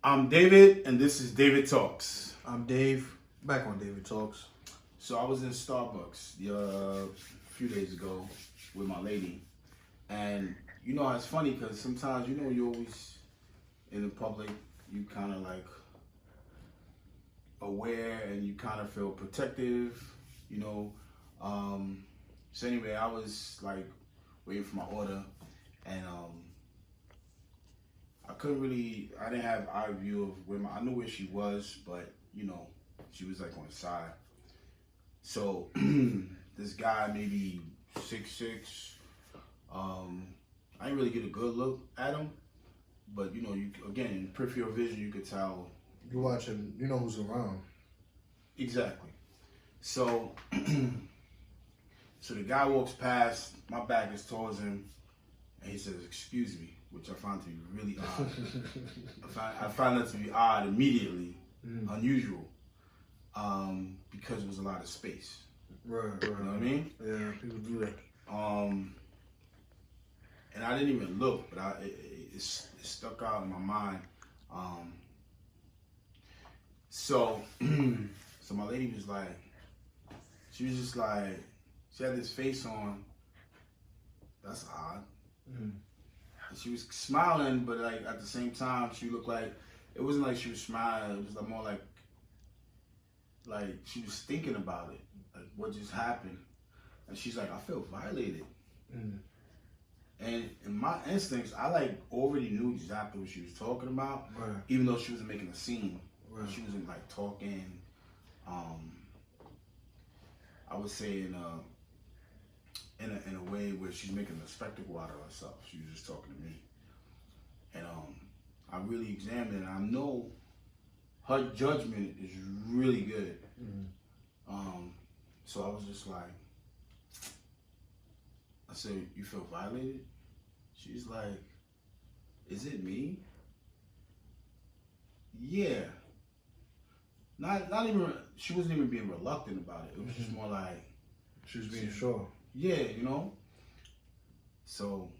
I'm David, and this is David Talks. I'm Dave, back on David Talks. So I was in Starbucks a few days ago with my lady, and you know it's funny because sometimes you're always in the public, you kind of like aware and you kind of feel protective, you know. So anyway, I was like waiting for my order, and I didn't have eye view of I knew where she was, but she was like on the side. So this guy, maybe 6'6", I didn't really get a good look at him, but you again, in peripheral vision, you could tell. You watching, you know who's around. Exactly. So, so the guy walks past, my back is towards him, and he says, "Excuse me," which I found to be really odd. I found that to be odd immediately, unusual, because it was a lot of space. Right. You know what I mean? Yeah, people do that. And I didn't even look, but it stuck out in my mind. So my lady was like, she had this face on. That's odd. And she was smiling, but like at the same time, she looked like, it wasn't like she was smiling. It was like more like she was thinking about it, like what just happened. And she's like, "I feel violated." And in my instincts, I like already knew exactly what she was talking about, Right. even though she wasn't making a scene. Right. She wasn't like talking. I would say in a way where she's making a spectacle out of herself. She was just talking to me, and I really examined it. And I know her judgment is really good. So I was just like, I said, "You feel violated?" She's like, "Is it me?" Yeah. Not even, she wasn't even being reluctant about it. It was just more like, She was being sure. yeah, So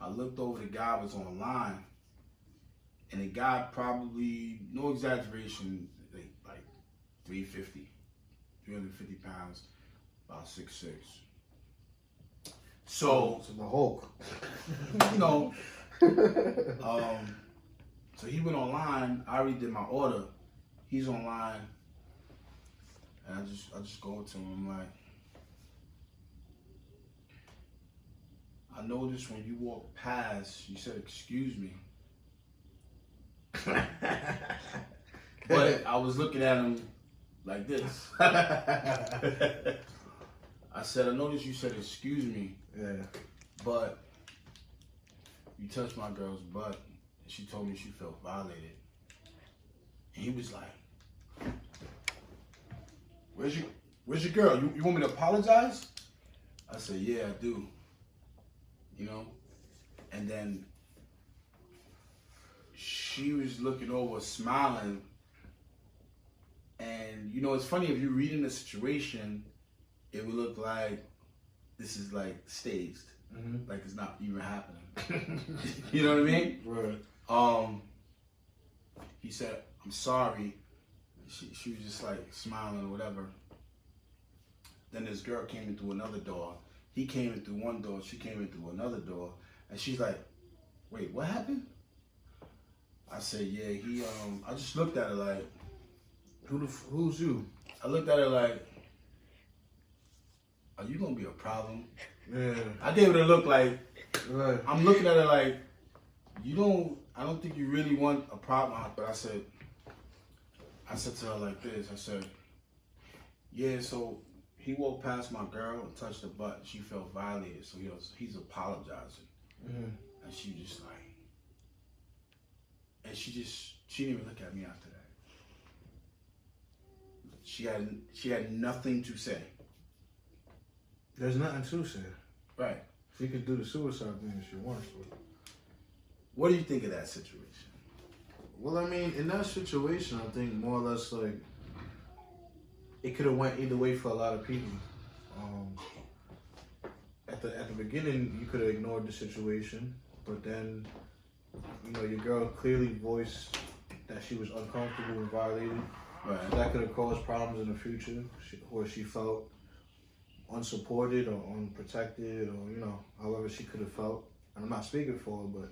I looked over, the guy was online, and the guy probably, no exaggeration, like 350 pounds, about 6'6". So the Hulk. So he went online. I already did my order. He's online, and I just go to him. I'm like, "I noticed when you walked past, you said excuse me." But I was looking at him like this. I said, "I noticed you said excuse me." Yeah. But you touched my girl's butt, and she told me she felt violated. And he was like, Where's your girl? You want me to apologize?" I said, "Yeah, I do." And then she was looking over, smiling. And it's funny, if you're reading the situation, it would look like this is like staged, like it's not even happening. You know what I mean? Right. He said, "I'm sorry." She was just like smiling or whatever. Then this girl came in through another door. He came in through one door. She came in through another door. And she's like, "Wait, what happened?" I said, "Yeah, he." I just looked at her like, Who's you? I looked at her like, "Are you gonna be a problem?" Yeah. I gave it a look like, Right. I'm looking at her like, I don't think you really want a problem. But I said to her like this. I said, "Yeah, so he walked past my girl and touched her butt. She felt violated, so he's apologizing." And she just like, and she didn't even look at me after that. She had nothing to say. There's nothing to say. Right. She could do the suicide thing if she wants to. What do you think of that situation? Well, I mean, in that situation, I think more or less like it could have went either way for a lot of people. At the beginning, you could have ignored the situation, but then you know, your girl clearly voiced that she was uncomfortable and violated. Right. That could have caused problems in the future, where she felt unsupported or unprotected, or you know, however she could have felt. And I'm not speaking for her, but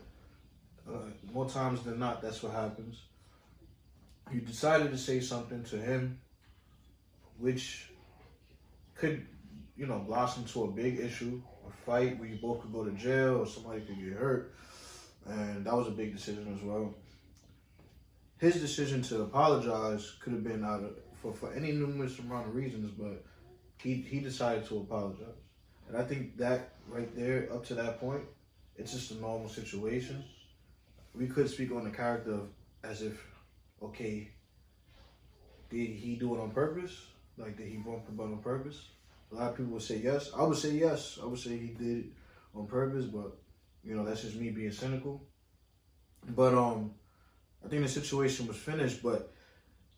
more times than not, that's what happens. You decided to say something to him, which could, you know, blossom to a big issue, a fight where you both could go to jail or somebody could get hurt, and that was a big decision as well. His decision to apologize could have been out of for any numerous amount of reasons, but he decided to apologize, and I think that right there, up to that point, it's just a normal situation. We could speak on the character of, as if, okay, did he do it on purpose? Like, did he bump the butt on purpose? A lot of people would say yes. I would say yes. I would say he did it on purpose, but you know, that's just me being cynical. But I think the situation was finished. But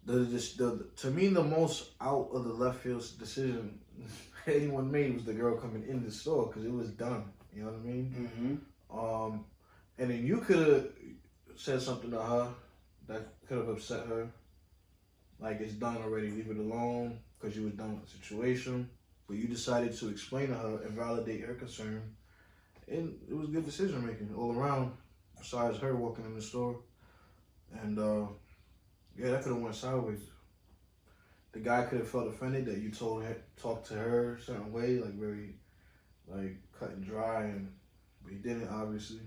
the to me, the most out of the left field decision anyone made was the girl coming in the store, because it was done. You know what I mean? Mm-hmm. And then you could have said something to her that could have upset her. Like, it's done already, leave it alone, because you was done with the situation. But you decided to explain to her and validate her concern. And it was good decision making all around, besides her walking in the store. And yeah, that could have went sideways. The guy could have felt offended that you talked to her a certain way, like very, like, cut and dry, but he didn't, obviously.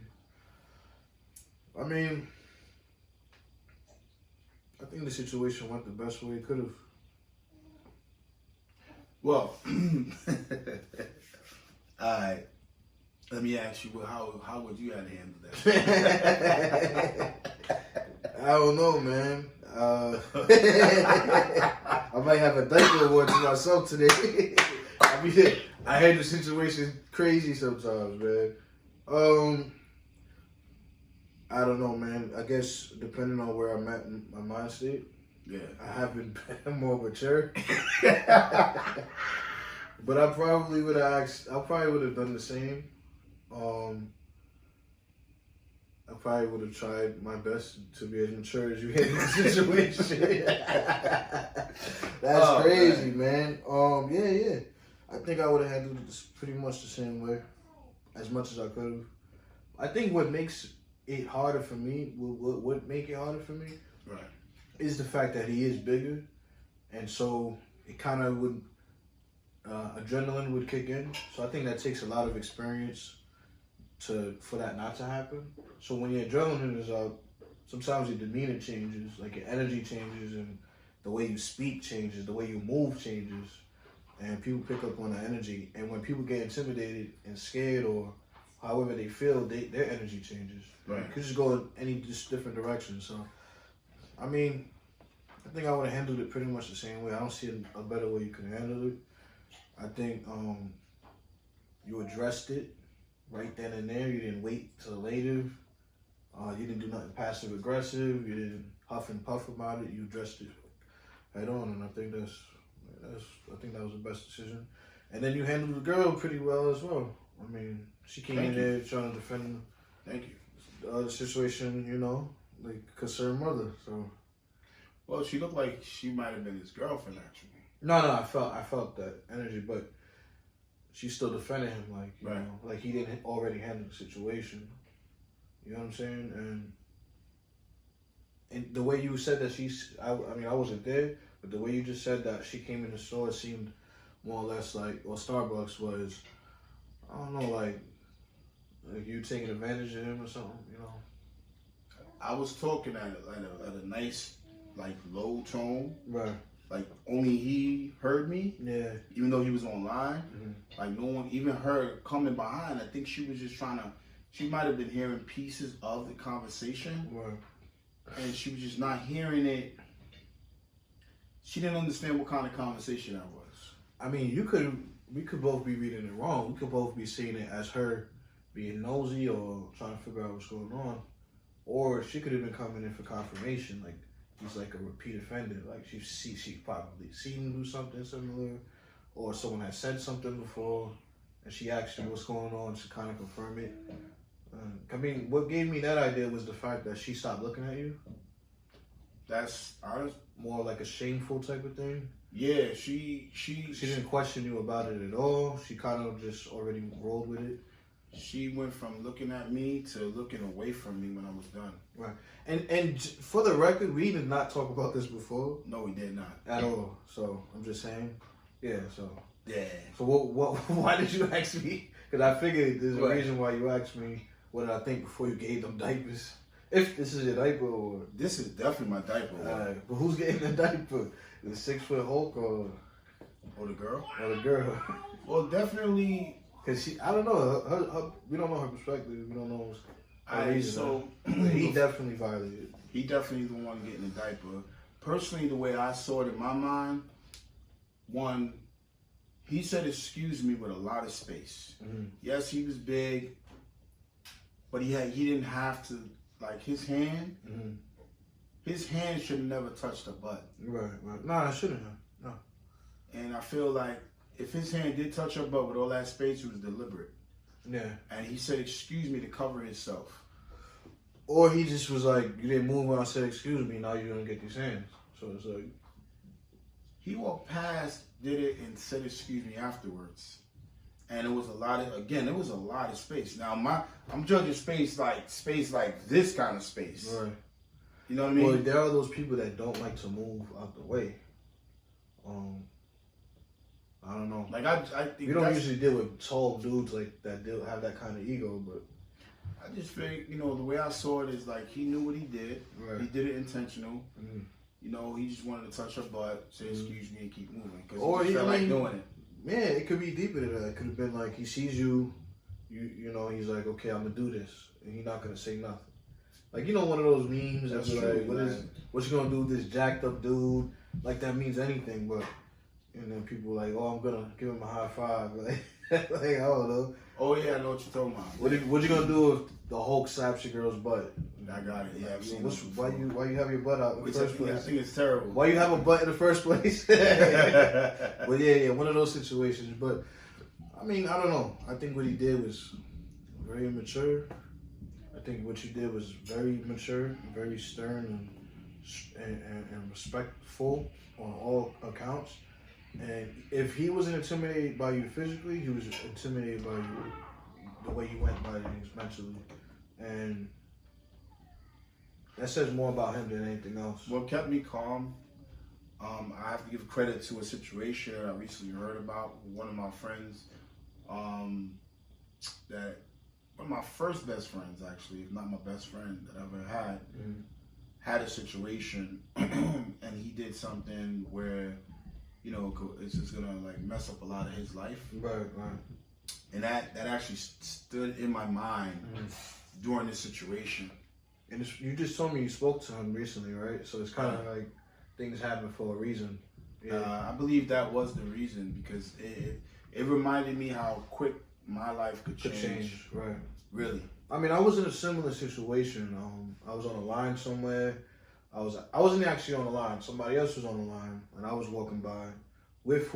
I mean, I think the situation went the best way it could have. Well, alright. Let me ask you, how would you have to handle that? I don't know, man. I might have a diaper award to myself today. I mean, I handle the situation crazy sometimes, man. I don't know, man. I guess depending on where I'm at in my mind state, Yeah. I have been more mature. But I probably would have done the same. I probably would have tried my best to be as mature as you in the situation. That's crazy, man. Yeah. I think I would have handled it pretty much the same way, as much as I could have. I think what makes it harder for me, what make it harder for me, Right, is the fact that he is bigger, and so it kind of would, adrenaline would kick in. So I think that takes a lot of experience for that not to happen. So when your adrenaline is up, sometimes your demeanor changes, like your energy changes, and the way you speak changes, the way you move changes, and people pick up on the energy. And when people get intimidated and scared, or however they feel, their energy changes. right. It could just go in just different directions. So, I mean, I think I would have handled it pretty much the same way. I don't see a better way you could handle it. I think you addressed it right then and there. You didn't wait till later. You didn't do nothing passive aggressive. You didn't huff and puff about it. You addressed it head on, and I think that was the best decision. And then you handled the girl pretty well as well. I mean, she came in there trying to defend. Thank you. The situation, you know, like concerned mother. So, Well, she looked like she might have been his girlfriend, actually. no, I felt that energy, but she still defended him, like, you know, like he didn't already handle the situation. You know what I'm saying? And the way you said that I mean, I wasn't there, but the way you just said that she came in the store, it seemed more or less like, well, Starbucks was, I don't know, like you taking advantage of him or something, you know? I was talking at a nice, like, low tone. Right. Like, only he heard me. Yeah. Even though he was online. Mm-hmm. Like, no one, even her coming behind, I think she was just she might have been hearing pieces of the conversation. Right. And she was just not hearing it. She didn't understand what kind of conversation that was. I mean, we could both be reading it wrong. We could both be seeing it as her being nosy or trying to figure out what's going on. Or she could have been coming in for confirmation, like he's like a repeat offender. Like she probably seen him do something similar, or someone had said something before, and she asked him what's going on to kind of confirm it. I mean, what gave me that idea was the fact that she stopped looking at you. That's honest. More like a shameful type of thing. Yeah, she didn't question you about it at all. She kind of just already rolled with it. She went from looking at me to looking away from me when I was done. Right. And for the record, we did not talk about this before. No, we did not at all. So I'm just saying. Yeah. So. Yeah. So what? Why did you ask me? Because I figured there's a Right. reason why you asked me what did I think before you gave them diapers. If this is your diaper or this is definitely my diaper. but who's getting the diaper? The 6 foot Hulk or the girl? Or the girl? Well, definitely. Cause I don't know. Her, we don't know her perspective. We don't know. He definitely violated. He definitely the one getting the diaper. Personally, the way I saw it in my mind, one, he said excuse me with a lot of space. Mm-hmm. Yes, he was big, but he didn't have to, like his hand. Mm-hmm. His hand should never touch the butt. Right. No, I shouldn't have. No. And I feel like if his hand did touch her butt with all that space, it was deliberate. Yeah. And he said excuse me to cover himself. Or he just was like, you didn't move when I said excuse me, now you're gonna get these hands. So it's like he walked past, did it, and said excuse me afterwards. And it was a lot of space. Now I'm judging space like this kind of space. Right. You know what I mean? Well, there are those people that don't like to move out the way. I don't know. Like I think we don't usually deal with tall dudes like that have that kind of ego, but I just feel, the way I saw it is like he knew what he did. Right. He did it intentional. Mm-hmm. He just wanted to touch her butt, say excuse me, and keep moving Or he felt like doing it. Man, it could be deeper than that. It could have been like he sees you, he's like, okay, I'm gonna do this, and he's not gonna say nothing. Like one of those memes that's like, what you gonna do with this jacked up dude? Like that means anything, but and then people like, oh, I'm gonna give him a high five, like I don't know. Oh yeah, I know what you're talking about. What you gonna do if the Hulk slaps your girl's butt? I got it. Yeah, I've seen why you have your butt out in the first place? I think it's terrible. Why you have a butt in the first place? But yeah, one of those situations. But I mean, I don't know. I think what he did was very immature. I think what you did was very mature, very stern, and respectful on all accounts. And if he wasn't intimidated by you physically, he was intimidated by you the way you went by things mentally, and that says more about him than anything else. What kept me calm, I have to give credit to a situation I recently heard about with one of my friends, that one of my first best friends, actually, if not my best friend that I ever had, had a situation, and he did something where, it's just gonna like mess up a lot of his life. Right. And that actually stood in my mind during this situation. And you just told me you spoke to him recently, right? So it's kind of like things happen for a reason. Yeah. I believe that was the reason, because it reminded me how quick my life could change. Right. Really. I mean, I was in a similar situation. I was on a line somewhere. I wasn't actually on the line. Somebody else was on the line, and I was walking by with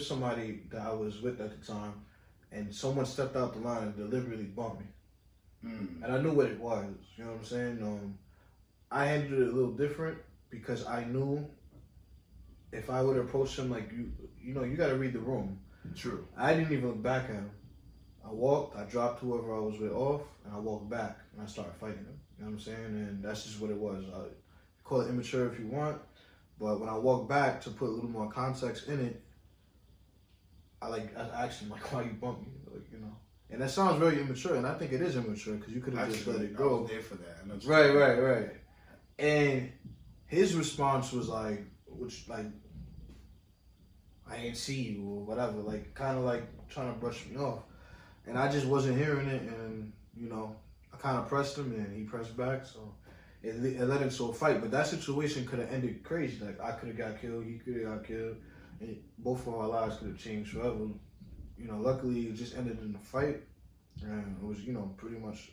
somebody that I was with at the time, and someone stepped out the line and deliberately bumped me. And I knew what it was. You know what I'm saying? I handled it a little different because I knew if I would approach him like you got to read the room. True. I didn't even look back at him. I walked, I dropped whoever I was with off, and I walked back, and I started fighting him. You know what I'm saying? And that's just what it was. Call it immature if you want, but when I walked back to put a little more context in it, I asked him, like, why you bumped me? And that sounds very immature, and I think it is immature, because you could have just let it go. I was there for that. Right. And his response was like, I ain't see you, or whatever, like, kind of like trying to brush me off. And I just wasn't hearing it, and, I kind of pressed him, and he pressed back, so it led into a fight. But that situation could have ended crazy. Like, I could have got killed, he could have got killed, and both of our lives could have changed forever. Luckily, it just ended in a fight, and it was, pretty much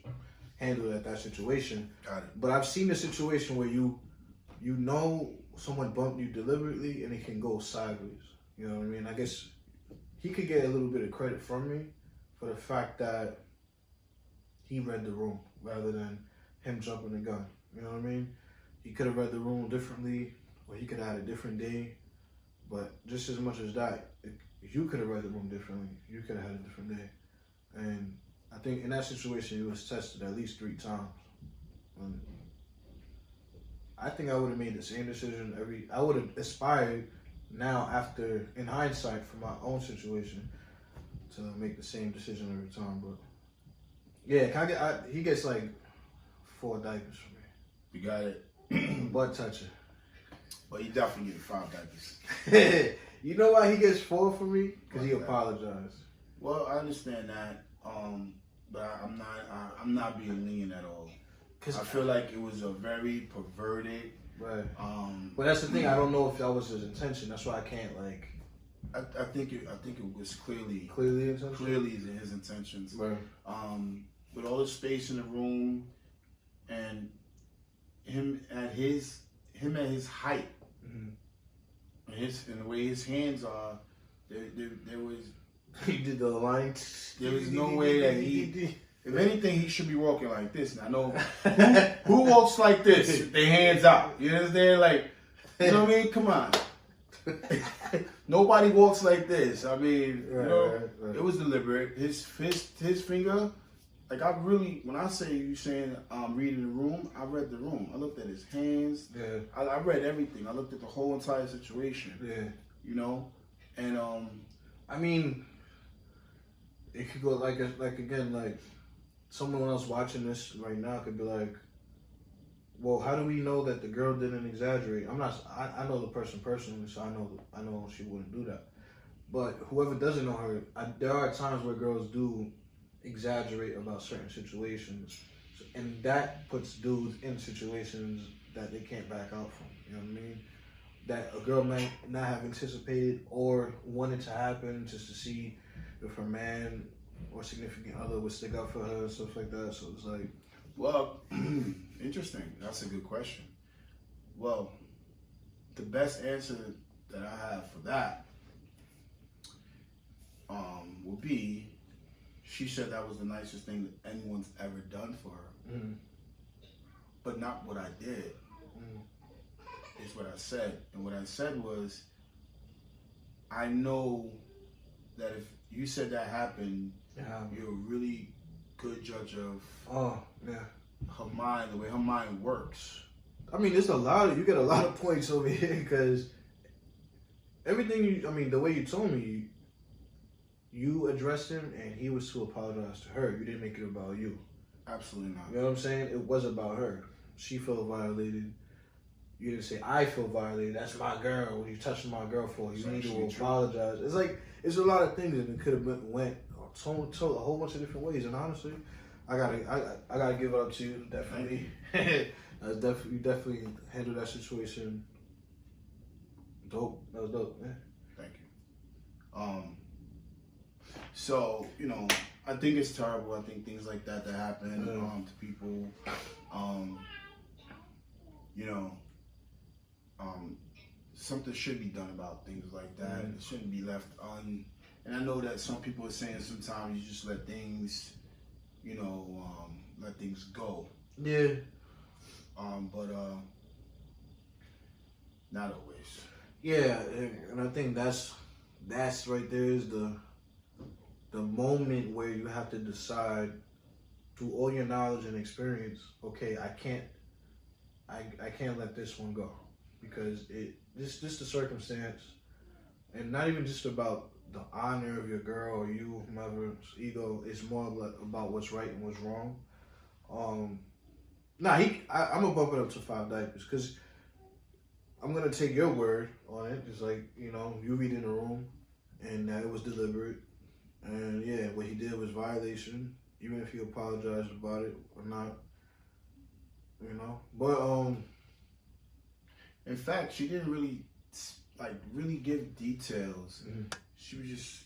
handled at that situation. Got it. But I've seen a situation where someone bumped you deliberately, and it can go sideways. You know what I mean? I guess he could get a little bit of credit from me for the fact that he read the room rather than him jumping the gun. You know what I mean? He could have read the room differently, or he could have had a different day. But just as much as that, you could have read the room differently. You could have had a different day. And I think in that situation, it was tested at least 3 times. And I think I would have made the same decision I would have aspired now after, in hindsight, for my own situation, to make the same decision every time. But yeah, he gets like 4 diapers for me. You got it. Butt toucher. But he definitely getting 5 diapers. You know why he gets 4 for me? Because he What's that? apologized. Well, I understand that, but I'm not being lenient at all. Cause I feel like it was a very perverted. Right. But that's the thing. I don't know if that was his intention. That's why I can't like. I think it was clearly his intentions. Right. With all the space in the room, and him at his height, and the way his hands are, there was. He did the line. There was no way that he. If anything, he should be walking like this. And I know who walks like this with their hands out. You understand? Like, you know what I mean? Come on. Nobody walks like this. I mean, right. It was deliberate. His finger, like when I say you saying reading the room, I read the room. I looked at his hands. Yeah. I read everything. I looked at the whole entire situation. Yeah. You know? And I mean, it could go like again, like someone else watching this right now could be like, well, how do we know that the girl didn't exaggerate? I know the person personally, so I know she wouldn't do that. But whoever doesn't know her, there are times where girls do exaggerate about certain situations, and that puts dudes in situations that they can't back out from. You know what I mean? That a girl might not have anticipated or wanted to happen, just to see if her man or significant other would stick up for her and stuff like that. So it's like, well, interesting. That's a good question. Well, the best answer that I have for that will be, she said that was the nicest thing that anyone's ever done for her, but not what I did. Is what I said. And what I said was, I know that if you said that happened, you're a really good judge of her mind, the way her mind works. I mean, you get a lot of points over here because everything the way you told me, you addressed him and he was to apologize to her. You didn't make it about you. Absolutely not. You know what I'm saying? It was about her. She felt violated. You didn't say, I feel violated. That's my girl. What are you touching my girl for? You need to apologize. It's like, it's a lot of things that it could have went told a whole bunch of different ways. And honestly, I gotta give it up to you. Definitely. You definitely handled that situation dope. That was dope, man. Thank you. So, I think it's terrible. I think things like that happen to people. Something should be done about things like that. It shouldn't be left on. And I know that some people are saying sometimes you just let things, let things go. Yeah. But not always. Yeah, and I think that's right there is the moment where you have to decide through all your knowledge and experience, okay, I can't let this one go. Because just the circumstance, and not even just about the honor of your girl or you, whomever's ego, it's more about what's right and what's wrong. I'm gonna bump it up to 5 diapers because I'm gonna take your word on it. Just like you read in the room, and that it was deliberate, and yeah, what he did was violation, even if he apologized about it or not. But in fact, she didn't really give details. She was just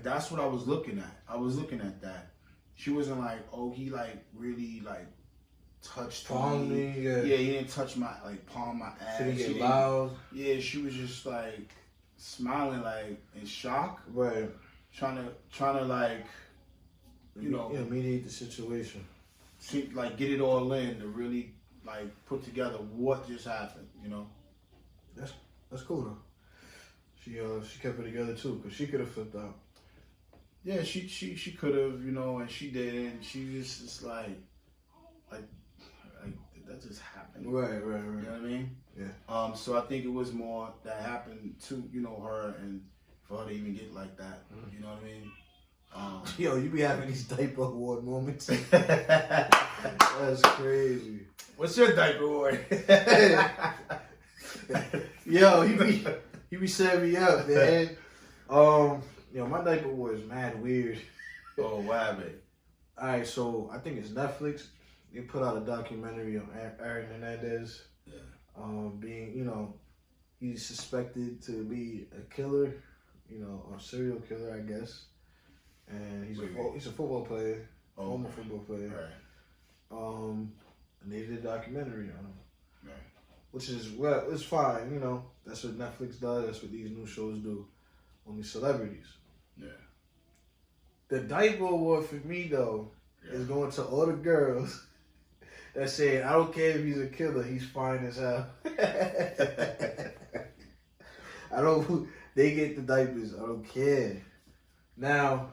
that's what I was looking at. I was looking at that. She wasn't like, oh, he really touched me. Yeah, he didn't touch my palm my ass. She didn't get loud. Yeah, she was just smiling in shock. Right. Trying to mediate the situation. Like get it all in to really like put together what just happened. That's cool though. She kept it together too, because she could have flipped out. Yeah, she could have, and she didn't. She just is like that just happened. Right. You know what I mean? Yeah. So I think it was more that happened to her, and for her to even get like that. Mm-hmm. You know what I mean? Yo, you be having these diaper award moments. That's crazy. What's your diaper award? Yo, he be setting me up, man. My diaper award is mad weird. Oh, what happened? Alright, so I think it's Netflix. They put out a documentary on Aaron Hernandez. Yeah. Being, he's suspected to be a killer, a serial killer, I guess. And he's a football player, former football player. Right. And they did a documentary on him. Right. Which is, it's fine, That's what Netflix does. That's what these new shows do. Only celebrities. Yeah. The diaper award for me, though, is going to all the girls that say, I don't care if he's a killer, he's fine as hell. They get the diapers. I don't care. Now,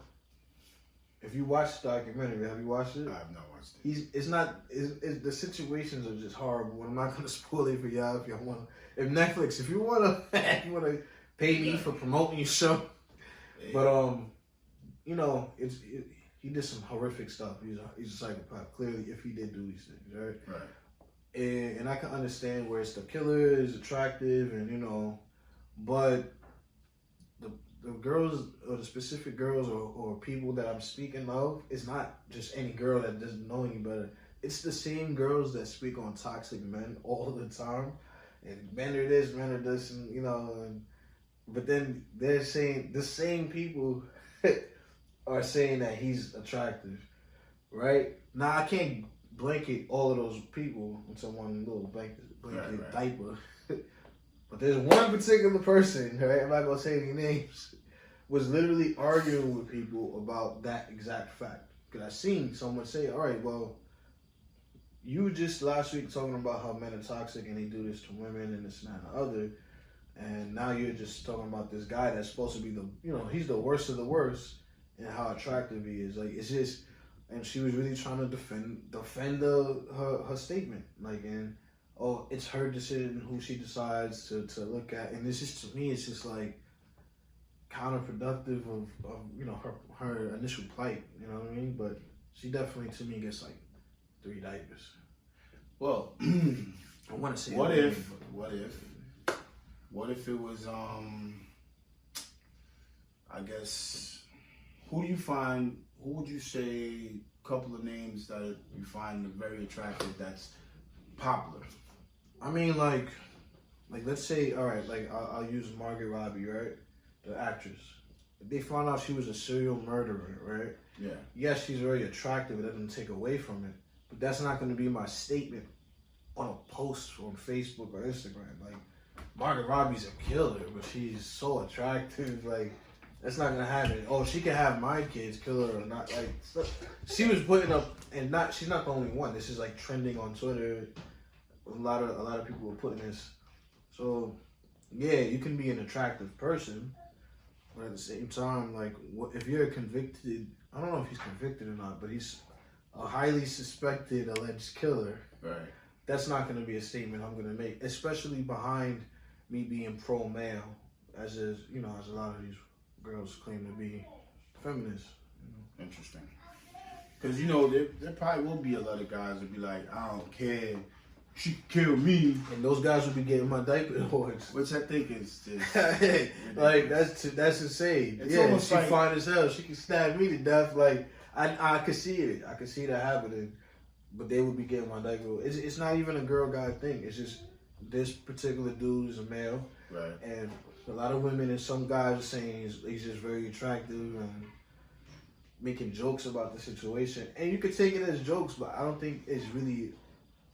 if you watch the documentary, have you watched it? I have not watched it. The situations are just horrible. I'm not gonna spoil it for y'all if y'all want. If Netflix, if you wanna pay me for promoting your show, Yeah. but he did some horrific stuff. He's a psychopath. Clearly, if he did do these things, right? Right. And I can understand where it's the killer is attractive, and but the girls or the specific girls or people that I'm speaking of, it's not just any girl that doesn't know any better. It's the same girls that speak on toxic men all the time, and men are this, and but then they're saying the same people are saying that he's attractive, right? Now I can't blanket all of those people into one little blanket Right. diaper. But there's one particular person, right? I'm not gonna say any names, was literally arguing with people about that exact fact. Because I seen someone say, all right, well, you were just last week talking about how men are toxic and they do this to women and this and that and the other. And now you're just talking about this guy that's supposed to be he's the worst of the worst and how attractive he is. Like, it's just, and she was really trying to defend her statement. Like, and, it's her decision who she decides to look at. And it's just, to me, it's just like counterproductive of her initial plight. You know what I mean? But she definitely, to me, gets like 3 diapers. Well, I want to say what if it was I guess who would you say a couple of names that you find very attractive that's popular? I mean, like let's say, all right, like I'll use Margot Robbie, right? The actress. If they found out she was a serial murderer, right? Yeah. Yes, she's very attractive. It doesn't take away from it. But that's not going to be my statement on a post on Facebook or Instagram. Like, Margot Robbie's a killer, but she's so attractive. Like, that's not going to happen. Oh, she can have my kids, kill her or not. Like, she was putting up, and she's not the only one. This is like trending on Twitter. A lot of people were putting this. So, yeah, you can be an attractive person, but at the same time, like, if you're a convicted, I don't know if he's convicted or not, but he's a highly suspected alleged killer. Right. That's not going to be a statement I'm going to make, especially behind me being pro-male, as a lot of these girls claim to be feminists. Interesting. Because, there probably will be a lot of guys that be like, I don't care. She killed me. And those guys will be getting my diaper awards. Which I think is just... like, that's insane. It's yeah, almost she like... fine as hell. She can stab me to death. Like, I could see it. I could see that happening. But they would be getting my diaper. It's not even a girl-guy thing. It's just this particular dude is a male. Right. And a lot of women and some guys are saying he's just very attractive and making jokes about the situation. And you could take it as jokes, but I don't think it's really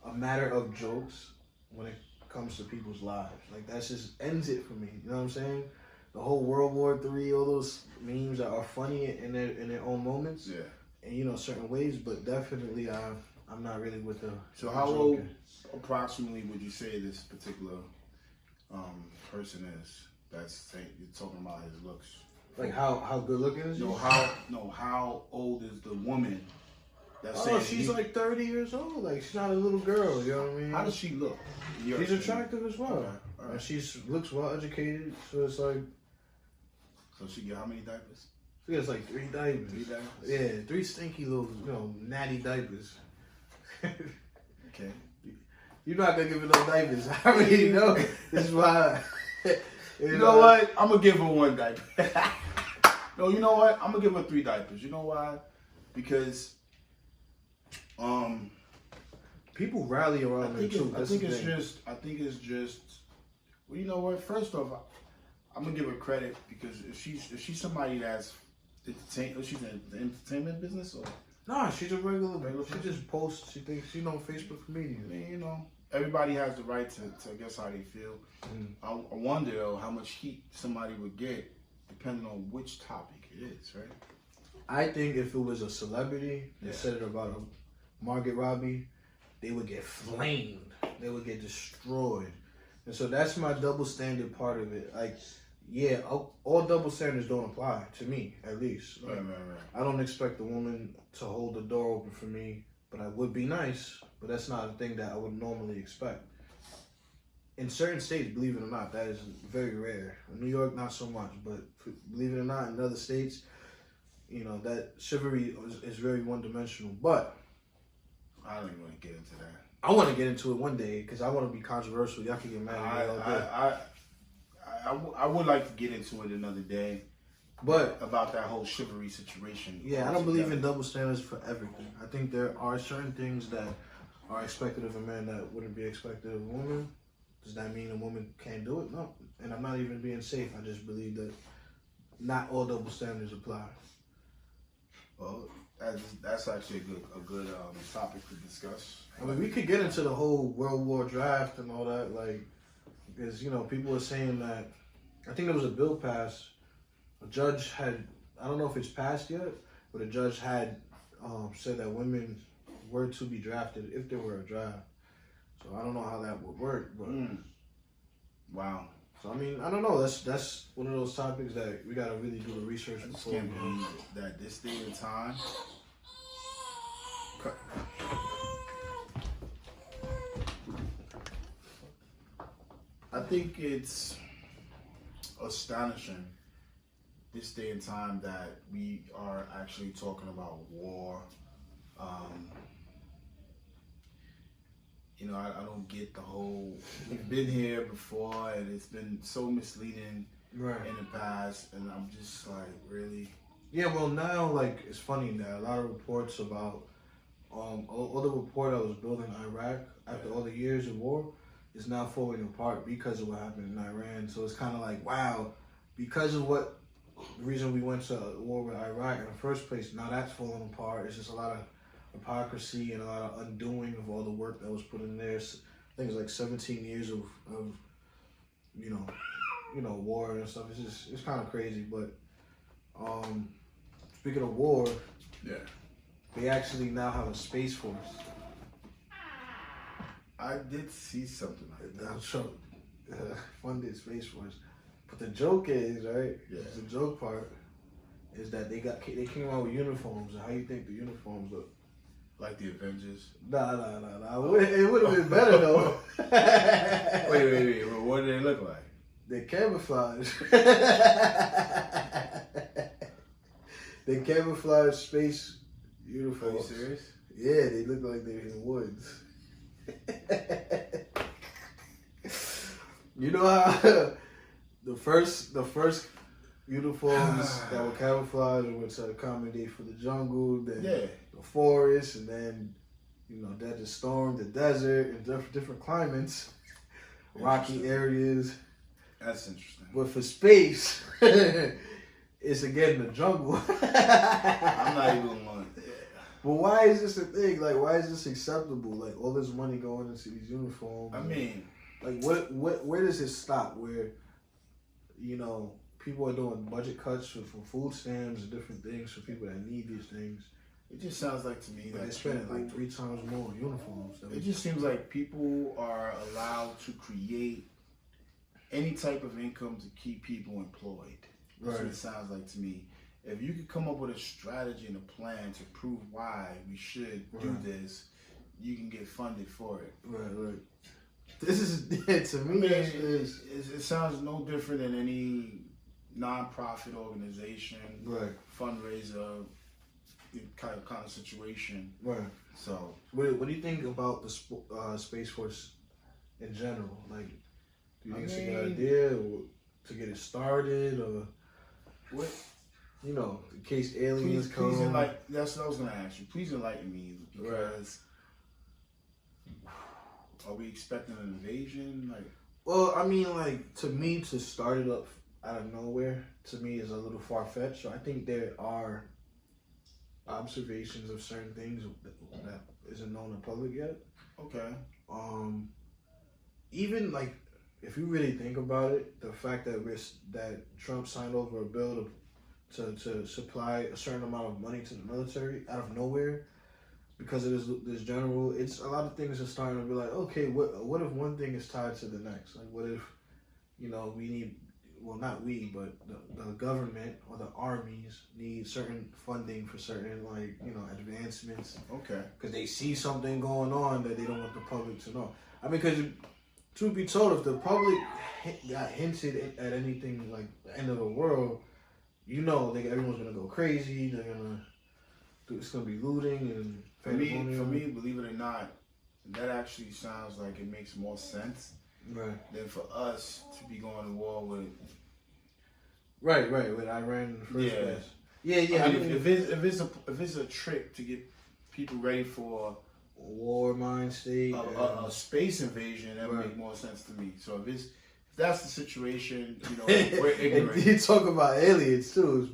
a matter of jokes when it comes to people's lives. Like, that just ends it for me. You know what I'm saying? The whole World War III, all those memes that are funny in their own moments. Yeah. in certain ways, but definitely I'm not really with the. So how old approximately would you say this particular person is? That's saying you're talking about his looks. Like how good looking is he? How old is the woman? That's Oh, saying she's like 30 years old. Like she's not a little girl. You know what I mean? How does she look? She's attractive as well. Okay, all right. And she looks well educated. So it's like. So she get how many diapers? She gets like 3 diapers. 3 diapers? Yeah, 3 stinky little, natty diapers. Okay. You're not gonna give her no diapers. I already know. This is why. You know what? I'm gonna give her 1 diaper. No, you know what? I'm gonna give her 3 diapers. You know why? Because people rally around her too. I think it's just. Well, you know what? First off, I'm gonna give her credit because if she's somebody that's she's in the entertainment business or. Nah, she's a regular. She just posts. She thinks Facebook comedian. I mean, everybody has the right to guess how they feel. I wonder though how much heat somebody would get depending on which topic it is, right? I think if it was a celebrity that said it about a Margot Robbie, they would get flamed. They would get destroyed. And so that's my double standard part of it. Like, yeah, all double standards don't apply to me, at least. Like, Right. I don't expect a woman to hold the door open for me, but I would be nice. But that's not a thing that I would normally expect. In certain states, believe it or not, that is very rare. In New York, not so much. But believe it or not, in other states, that chivalry is very one-dimensional. But I don't even want to get into that. I want to get into it one day because I want to be controversial. Y'all can get mad at me all day. I would like to get into it another day, But about that whole chivalry situation. yeah, I don't believe in double standards for everything. I think there are certain things that are expected of a man that wouldn't be expected of a woman. Does that mean a woman can't do it? No. And I'm not even being safe. I just believe that not all double standards apply. Well, that's actually a good topic to discuss. I mean, we could get into the whole World War draft and all that, like, because, people are saying that, I think there was a bill passed, a judge had, I don't know if it's passed yet, but a judge had said that women were to be drafted if there were a draft. So I don't know how that would work, but. Wow. So, I mean, I don't know. That's one of those topics that we got to really do the research I just before. can't believe that this day and time. I think it's astonishing this day and time that we are actually talking about war. I don't get the whole. We've been here before, and it's been so misleading Right. in the past, and I'm just like, really. Yeah, well, now, like, it's funny that a lot of reports about all the report that was built in Iraq after all the years of war is now falling apart because of what happened in Iran. So it's kind of like, wow, because of the reason we went to war with Iraq in the first place, now that's falling apart. It's just a lot of hypocrisy and a lot of undoing of all the work that was put in there. I think it's like 17 years of war and stuff. It's kind of crazy, but speaking of war, Yeah. they actually now have a space force. I did see something like that. I'm sure funded space force, but the joke is right. Yeah. The joke part is that they came out with uniforms. And how you think the uniforms look? Like the Avengers. Nah. It would have been better though. Wait. Well, what do they look like? They camouflage. They camouflage space Are you uniforms. serious? Yeah, they look like they're in the woods. You know how the first uniforms that were camouflage were to accommodate for the jungle, then the forest, and then Desert Storm, the desert, and different climates, rocky areas. That's interesting. But for space, it's again the jungle. I'm not even one. But why is this a thing? Like, why is this acceptable? Like, all this money going into these uniforms. I mean, like, where does it stop? Where, people are doing budget cuts for food stamps and different things for people that need these things. It just sounds like to me But that they're spending people- like 3 times more on uniforms. It just seems like people are allowed to create any type of income to keep people employed. That's what it sounds like to me. If you could come up with a strategy and a plan to prove why we should do this, you can get funded for it. Right. This is to me. It sounds no different than any non-profit organization, fundraiser kind of situation. Right. So, what do you think about the Space Force in general? Like, do you think it's a good idea to get it started, or what? You know, in case aliens come. That's what I was gonna ask you. Please enlighten me, because are we expecting an invasion? Like, well, I mean, like, to me, to start it up out of nowhere, to me, is a little far fetched. So I think there are observations of certain things that isn't known in public yet. Okay. Even like, if you really think about it, the fact that Trump signed over a bill to supply a certain amount of money to the military out of nowhere, because of this general, it's a lot of things are starting to be like, okay, what if one thing is tied to the next? Like, what if, you know, we need, well, not we, but the government or the armies need certain funding for certain, like, you know, advancements. Okay. Because they see something going on that they don't want the public to know. I mean, because truth be told, if the public got hinted at anything like the end of the world, you know, everyone's gonna go crazy. It's gonna be looting and. For me, believe it or not, that actually sounds like it makes more sense than for us to be going to war with. Right, with Iran in the first place. Yeah. I mean, if it's a trick to get people ready for a war mind state, a space invasion, that would make more sense to me. So if that's the situation, you know, we're ignorant. You talk about aliens too,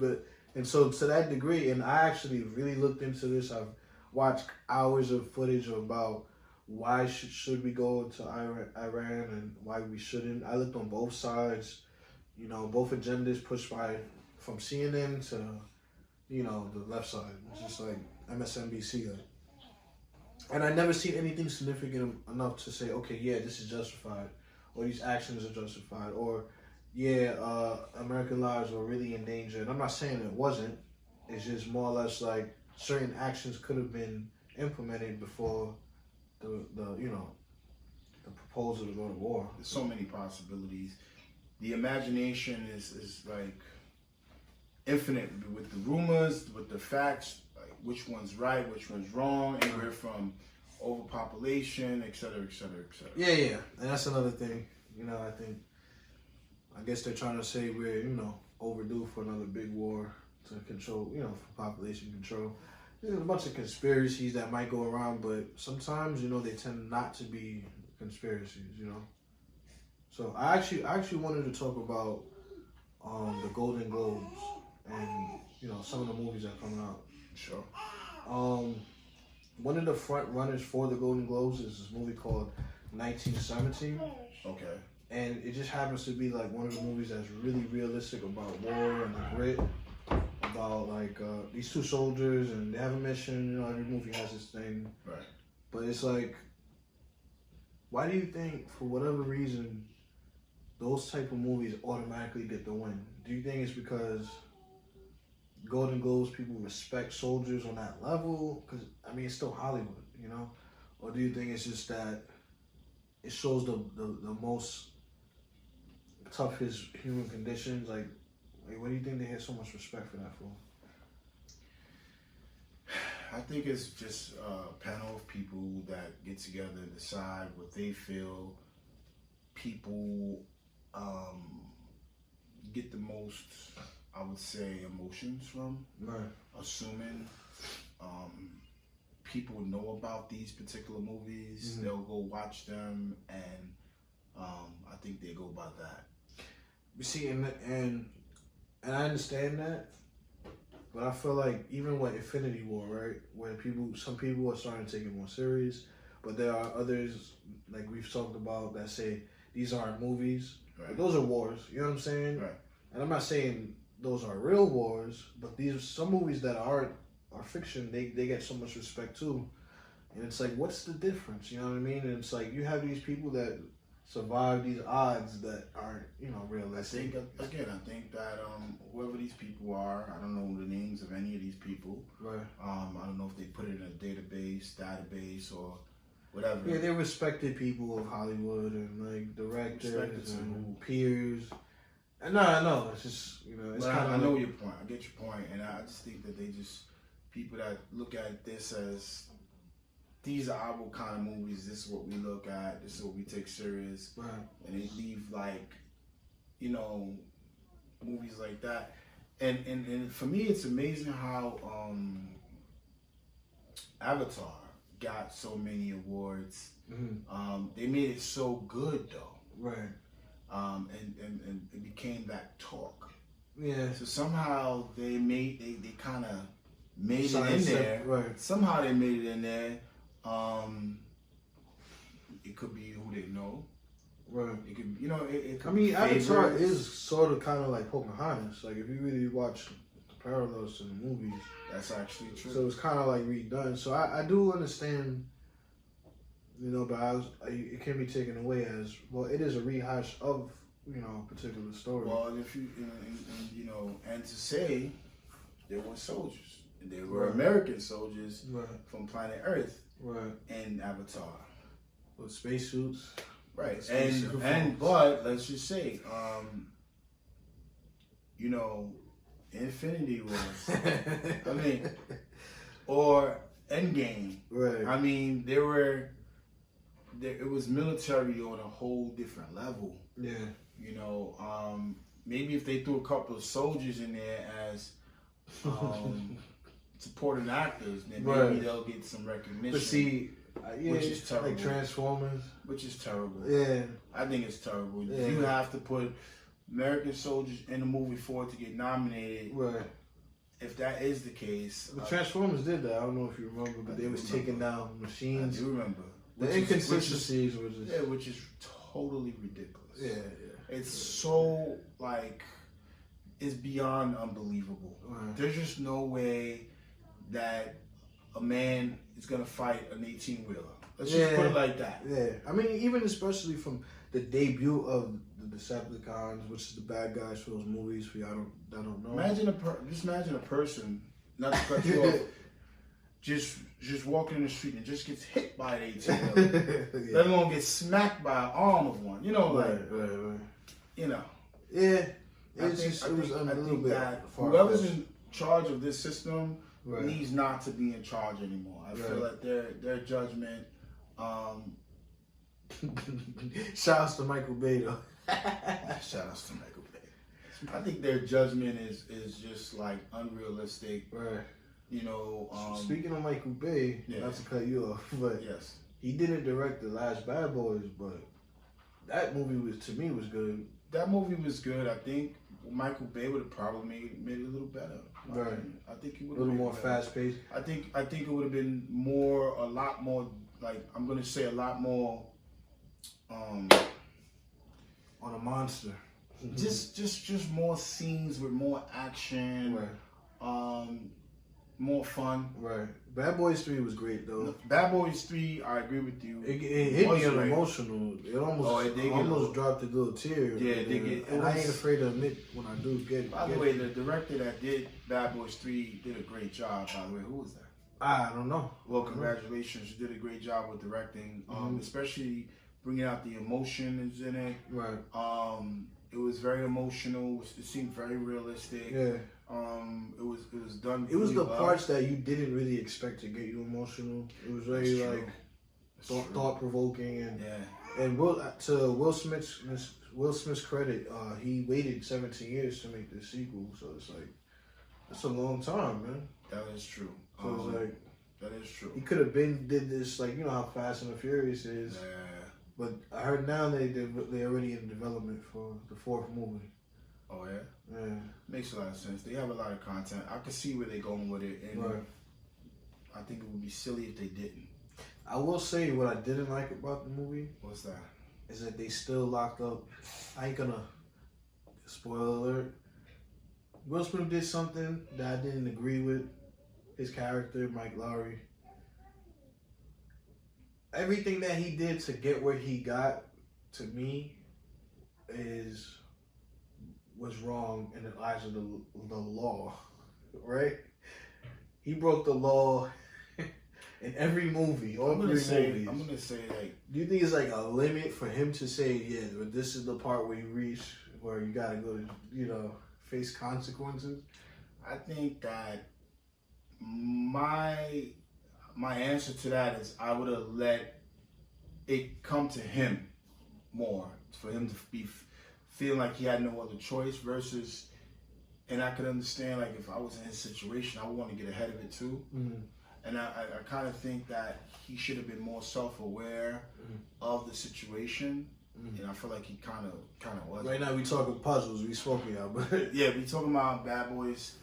and so to that degree, and I actually really looked into this. I've watched hours of footage about why should we go to Iran and why we shouldn't. I looked on both sides, you know, both agendas pushed from CNN to, you know, the left side. It's just like MSNBC. And I never seen anything significant enough to say, okay, yeah, this is justified, or these actions are justified, or American lives were really in danger. And I'm not saying it wasn't. It's just more or less like certain actions could have been implemented before the proposal to go to war. There's so many possibilities. The imagination is like infinite with the rumors, with the facts, like which one's right, which one's wrong, anywhere from overpopulation, et cetera, et cetera, et cetera. Yeah. And that's another thing. You know, I guess they're trying to say we're, you know, overdue for another big war to control, you know, for population control. There's a bunch of conspiracies that might go around, but sometimes, you know, they tend not to be conspiracies, you know. So I actually wanted to talk about the Golden Globes and, you know, some of the movies that are coming out. Sure. One of the front runners for the Golden Globes is this movie called 1917. Okay. And it just happens to be like one of the movies that's really realistic about war and the grit. About like these two soldiers and they have a mission. You know, every movie has this thing. Right. But it's like, why do you think, for whatever reason, those type of movies automatically get the win? Do you think it's because Golden Globes people respect soldiers on that level? Because I mean, it's still Hollywood, you know. Or do you think it's just that it shows the most toughest human conditions? Like, what do you think they have so much respect for that for? I think it's just a panel of people that get together and decide what they feel people get the most, I would say, emotions from. Right. Assuming people know about these particular movies, they'll go watch them, and I think they go by that. You see, and I understand that, but I feel like even with Infinity War, right, where some people are starting to take it more serious, but there are others, like we've talked about, that say these aren't movies. Right. But those are wars. You know what I'm saying? Right. And I'm not saying those are real wars, but these are some movies that aren't our fiction, they get so much respect too. And it's like, what's the difference? You know what I mean? And it's like you have these people that survive these odds that aren't, you know, I realistic. think I think that whoever these people are, I don't know the names of any of these people. Right. I don't know if they put it in a database, or whatever. Yeah, they're respected people of Hollywood and like Respected directors to and peers. And no, I know. It's just, you know, it's But kind of. I know your point. I get your point, and I just think that they just people that look at this as these are our kind of movies. This is what we look at. This is what we take serious, Right. and they leave like, you know, movies like that. And for me, it's amazing how Avatar got so many awards. Mm-hmm. They made it so good though. Right. And it became that talk. Yeah. So somehow they kind of made it in Science, there. right. Somehow they made it in there. It could be who they know. Right. It could, you know, it could I mean, be Avatar favorites. is sort of kind of like Pocahontas. Like, if you really watch the parallels to the movies, That's actually true. so it's kind of like redone. So I do understand, you know, but it can be taken away as, well, it is a rehash of, you know, a particular story. Well, and if you, you know, and to say there were soldiers, and they were Right. American soldiers Right. from planet Earth Right. in Avatar. With spacesuits. Right, Space and uniforms. but let's just say, you know, Infinity Wars. I mean, or Endgame. Right. I mean, it was military on a whole different level. Yeah. You know, maybe if they threw a couple of soldiers in there as supporting actors, then maybe Right. they'll get some recognition. But see, yeah, Which is terrible. like Transformers. Which is terrible. Yeah. I think it's terrible. Yeah. You have to put American soldiers in the movie for it to get nominated. Right. If that is the case, The Transformers did that. I don't know if you remember, but I they do was remember. taking down I machines. do remember. The inconsistencies were just. Which is totally ridiculous. Yeah. It's so like it's beyond unbelievable. Right. There's just no way that a man is gonna fight an 18-wheeler. Let's just put it like that. Yeah. I mean, even especially from the debut of the Decepticons, which is the bad guys for those movies. For y'all that don't know. Just imagine a person, not to cut you off, just walking in the street and just gets hit by an 18-wheeler. Yeah. Let alone get smacked by an arm of one. You know, like Right. you know. Yeah. I think that far whoever's fetched. in charge of this system Right. needs not to be in charge anymore. I feel Right. like their judgment. Shouts to Michael Bay though. Shout out to Michael Bay. I think their judgment is just like unrealistic. Right. You know. Speaking of Michael Bay, Yeah. not to cut you off, but Yes. he didn't direct the last Bad Boys, but that movie was good. That movie was good. I think Michael Bay would have probably made it a little better. Right. I think he A would have little made more it better. fast paced. I think it would have been a lot more. Like I'm gonna say a lot more. On a monster. Just more scenes with more action. Right. More fun. Right. Bad Boys 3 was great though. Bad Boys 3, I agree with you. It hit me was on great. emotional. It almost it did get a almost little- dropped a little tear. Yeah, it did get- and it I was- ain't afraid to admit when I do get. By the way, the director that did Bad Boys 3 did a great job. By the way, who was that? I don't know. Well, congratulations. You did a great job with directing, especially bringing out the emotions in it. Right. It was very emotional. It seemed very realistic. Yeah. It was done. It was really the well. parts that you didn't really expect to get you emotional. It was very That's true. like That's true. thought provoking and Yeah. and Will Smith's credit, he waited 17 years to make this sequel, so it's like that's a long time, man. That is true. So it's like that is true. he could have did this like you know how Fast and the Furious is, Yeah. but I heard now they're already in development for the 4th movie. Oh yeah. Yeah. Makes a lot of sense. They have a lot of content. I can see where they're going with it, and Right. I think it would be silly if they didn't. I will say what I didn't like about the movie What's that? is that they still locked up. I ain't gonna spoiler alert. Will Smith did something that I didn't agree with, his character, Mike Lowry. Everything that he did to get where he got, to me, was wrong in the eyes of the law, right? He broke the law in every movie, all three movies. I'm gonna say like, do you think it's like a limit for him to say, yeah, but this is the part where you reach where you gotta go to, face consequences? I think that my answer to that is I would have let it come to him more, for him to be feeling like he had no other choice versus, and I could understand like if I was in his situation, I would want to get ahead of it too. Mm-hmm. And I kind of think that he should have been more self-aware of the situation. And I feel like he kind of was. Right now we talking puzzles. We smoking out, but yeah, we talking about Bad Boys.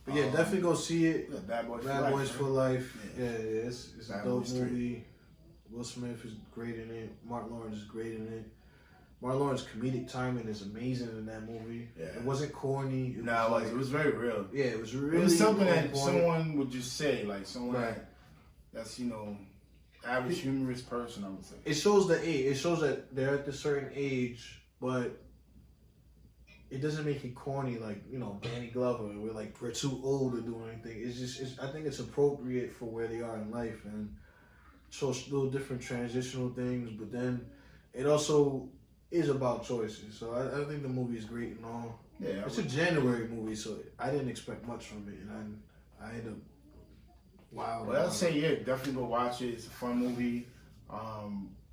But yeah, definitely go see it. Yeah, Bad Boys for Life. Yeah, it's a dope movie. Will Smith is great in it. Martin Lawrence is great in it. Martin Lawrence's comedic timing is amazing in that movie. Yeah. It wasn't corny. It was very real. Yeah, it was really. It was something that someone would just say, like someone that's average humorous person, I would say. It shows the age. It shows that they're at a certain age, but it doesn't make it corny like, Danny Glover. We're too old to do anything. I think it's appropriate for where they are in life and shows little different transitional things, but then it also is about choices. So I think the movie is great and all. Yeah, it's a January movie, so I didn't expect much from it, and I ended up Well, I'd say definitely go watch it. It's a fun movie.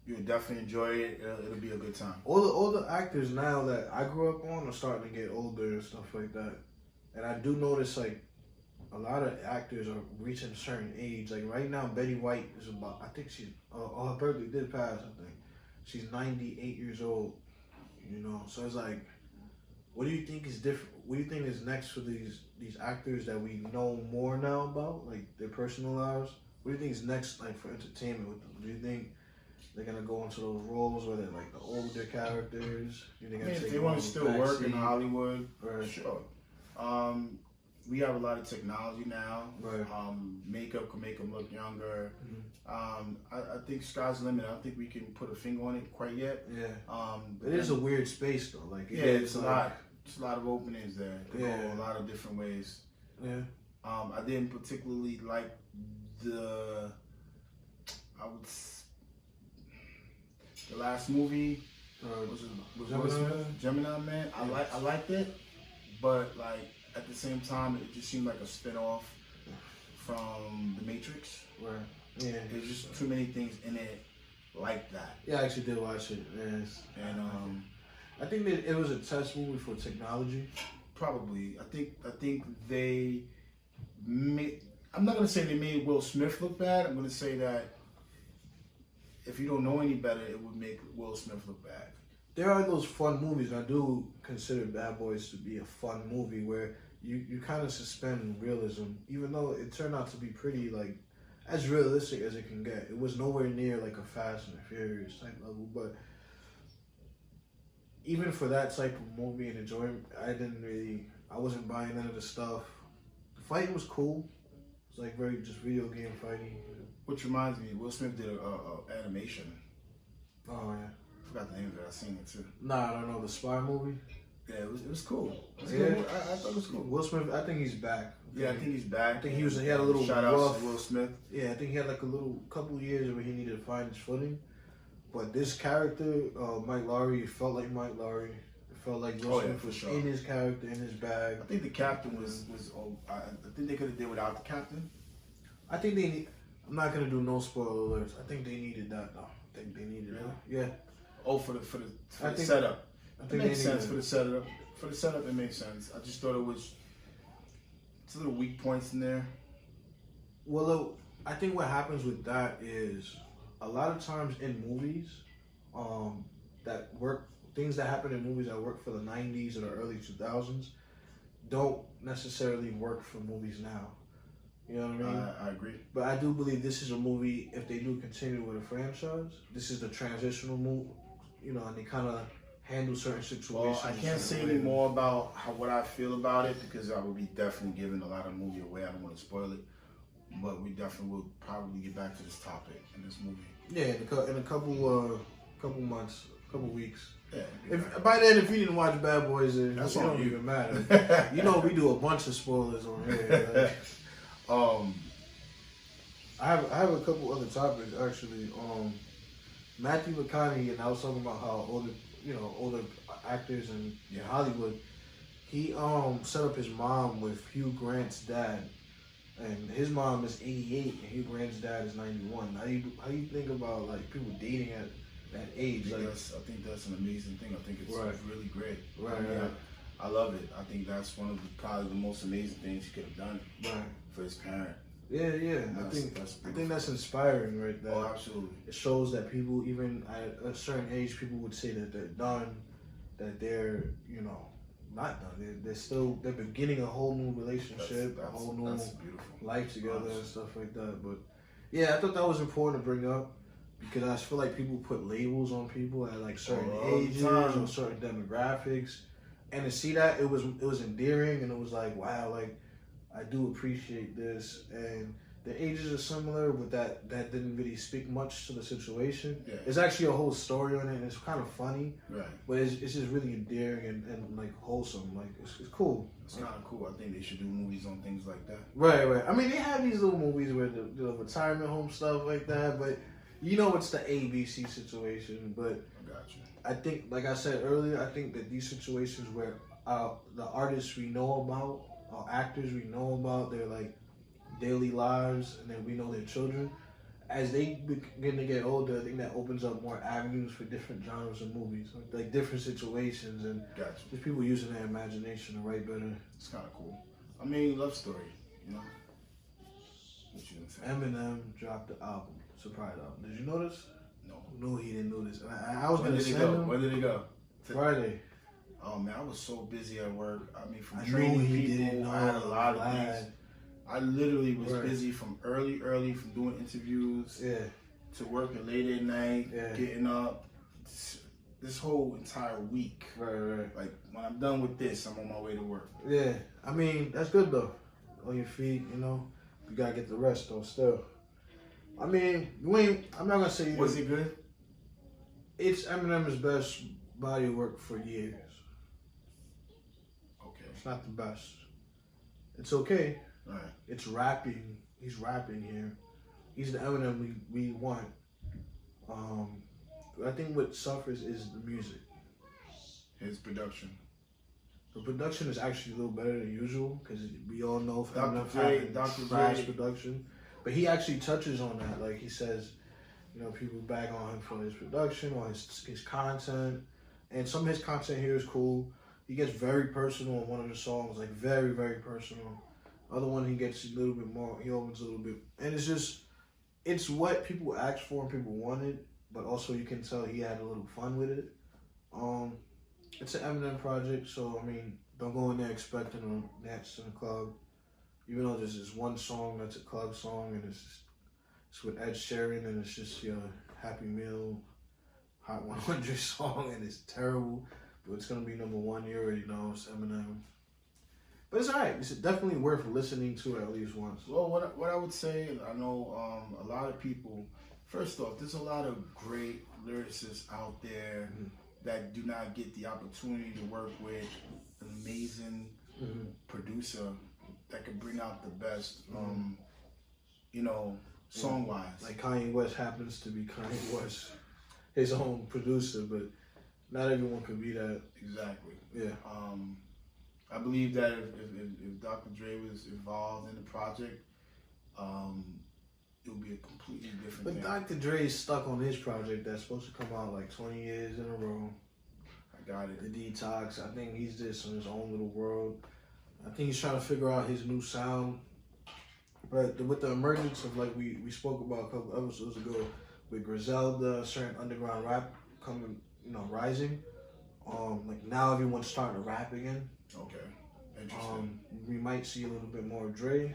You'll definitely enjoy it. It'll be a good time. All the actors now that I grew up on are starting to get older and stuff like that, and I do notice like a lot of actors are reaching a certain age. Like right now, Betty White is about. I think she's. Her birthday did pass. I think she's 98 years old. So it's like, what do you think is different? What do you think is next for these actors that we know more now about, like their personal lives? What do you think is next, like for entertainment with them? Do you think they're gonna go into those roles where they're like the older characters? If they want to still work in Hollywood, sure. We have a lot of technology now. Right. Makeup can make them look younger. Mm-hmm. I think sky's the limit. I don't think we can put a finger on it quite yet. Yeah. It is a weird space though. Like it's a lot. There's a lot of openings there. It could go a lot of different ways. Yeah. I didn't particularly like the last movie. Was Gemini Man. I liked it, but like at the same time, it just seemed like a spinoff from The Matrix. Right. Yeah. There's just too many things in it like that. Yeah, I actually did watch it. Yes. And I think that it was a test movie for technology. Probably. I think they made. I'm not gonna say they made Will Smith look bad. I'm gonna say that if you don't know any better, it would make Will Smith look bad. There are those fun movies. I do consider Bad Boys to be a fun movie where you kind of suspend realism, even though it turned out to be pretty like as realistic as it can get. It was nowhere near like a Fast and Furious type level, but even for that type of movie and enjoyment, I wasn't buying none of the stuff. The fighting was cool. It's like very just video game fighting. Which reminds me, Will Smith did a animation. Oh yeah. I forgot the name of it. I seen it too. Nah, I don't know. The Spy movie. Yeah, it was cool. I thought it was cool. Will Smith, I think he's back. Yeah, I think he's back. I think he had a little shout out to Will Smith. Yeah, I think he had like a couple years where he needed to find his footing. But this character, Mike Lowry, it felt like Mike Lowry. It felt like Will Smith was in his character, in his bag. I think the captain was. I think they could have did without the captain. I think they need. I'm not gonna do no spoiler alerts. I think they needed that though. I think they needed that. Yeah. Oh, for the setup. I think it makes sense for the setup. For the setup, it makes sense. I just thought it's a little weak points in there. Well, I think what happens with that is a lot of times in movies, things that happen in movies that work for the 90s or the early 2000s don't necessarily work for movies now. You know what I mean? I agree. But I do believe this is a movie, if they do continue with a franchise, this is the transitional move, and they kind of handle certain situations. Well, I can't say any more about what I feel about it because I would be definitely giving a lot of movie away. I don't want to spoil it. But we definitely will probably get back to this topic in this movie. Yeah, in a couple months, couple weeks. Yeah. If by then, if you didn't watch Bad Boys, then That's it on don't you. even matter. You know, we do a bunch of spoilers on here. Like, I have a couple other topics actually. Matthew McConaughey, and I was talking about how older actors in Hollywood. He set up his mom with Hugh Grant's dad, and his mom is 88 and Hugh Grant's dad is 91. How do you think about like people dating at that age? I think that's an amazing thing. I think it's really great. Right, I mean, right. I love it. I think that's one of probably the most amazing things he could have done for his parent. Yeah. I think that's inspiring right there. Oh, absolutely. It shows that people, even at a certain age, people would say that they're done, that they're, not done. They're beginning a whole new relationship, a whole new life together and stuff like that. But yeah, I thought that was important to bring up because I feel like people put labels on people at like certain ages or certain demographics, and to see that it was endearing, and it was like, wow, like I do appreciate this, and the ages are similar, but that didn't really speak much to the situation. Yeah. There's actually a whole story on it, and it's kind of funny. Right. But it's just really endearing and like wholesome. Like it's cool. It's kind of cool. I think they should do movies on things like that. Right. I mean, they have these little movies where the retirement home stuff like that, but it's the ABC situation. But I got you. I think, like I said earlier, I think that these situations where the artists we know about, actors we know about, they're like daily lives, and then we know their children. As they begin to get older, I think that opens up more avenues for different genres of movies, like different situations, and just people using their imagination to write better. It's kind of cool. I mean, love story, What you gonna say? Eminem dropped the album, surprise album. Did you notice? No, he didn't notice. I was When gonna did it send go? him When did it go? Friday. Oh man, I was so busy at work. I mean, from I training knew he people, didn't know. I had a lot of things. I literally was Right. busy from early from doing interviews to working late at night, getting up. This whole entire week. Right. Like when I'm done with this, I'm on my way to work. Yeah, I mean that's good though. On your feet, you gotta get the rest though. Still, I mean, I'm not gonna say. Was it good? It's Eminem's best body of work for years. Okay. It's not the best. It's okay. Right. It's rapping. He's rapping here. He's the Eminem we want. I think what suffers is the music. His production. The production is actually a little better than usual because we all know Dr. Dre Dre production, but he actually touches on that. Like he says, people bag on him for his production or his content, and some of his content here is cool. He gets very personal in one of the songs, like very, very personal. Other one he gets a little bit more. He opens a little bit, and it's what people asked for and people wanted, but also you can tell he had a little fun with it. It's an Eminem project, so I mean, don't go in there expecting a dance in the club. Even though there's this one song that's a club song, and it's with Ed Sheeran, and it's just your Happy Meal Hot 100 song, and it's terrible, but it's gonna be number one. You already know it's Eminem. But it's alright. It's definitely worth listening to at least once. Well, what I would say, I know a lot of people. First off, there's a lot of great lyricists out there that do not get the opportunity to work with an amazing producer that could bring out the best, song wise. Like Kanye West happens to be Kanye West, his own producer, but not everyone can be that. Exactly. Yeah. I believe that if Dr. Dre was involved in the project, it would be a completely different thing. But Dr. Dre is stuck on his project that's supposed to come out like 20 years in a row. I got it. The Detox. I think he's just in his own little world. I think he's trying to figure out his new sound. But with the emergence of, like we spoke about a couple episodes ago, with Griselda, certain underground rap coming, rising. Like now everyone's starting to rap again. Okay. Interesting. We might see a little bit more of Dre.